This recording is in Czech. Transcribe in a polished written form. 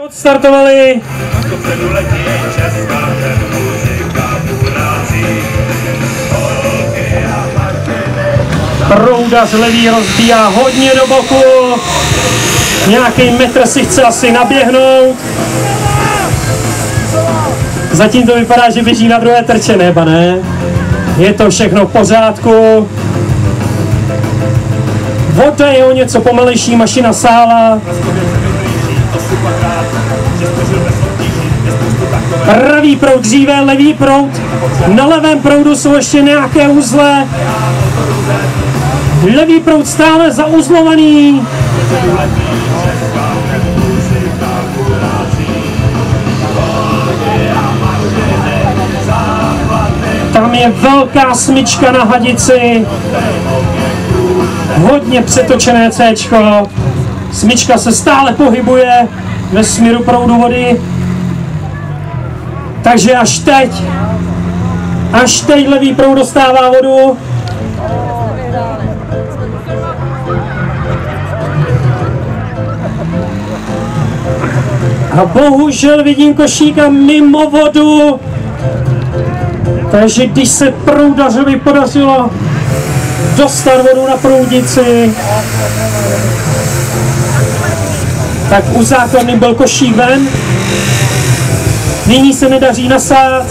Odstartovali. Proudař levý rozbíjá hodně do boku. Nějaký metr si chce asi naběhnout. Zatím to vypadá, že běží na druhé trče, neba ne? Je to všechno v pořádku. Voda je o něco pomalejší, mašina sála. Pravý proud dříve, levý proud. Na levém proudu jsou ještě nějaké uzle. Levý proud stále zauzlovaný. Tam je velká smyčka na hadici. Hodně přetočené C-čko. Smyčka se stále pohybuje ve směru proudu vody. Takže až teď levý proud dostává vodu. A bohužel vidím Košíka mimo vodu. Takže když se proudařovi podařilo dostat vodu na proudnici, tak u základny byl Košík ven. Nyní se nedaří nasát.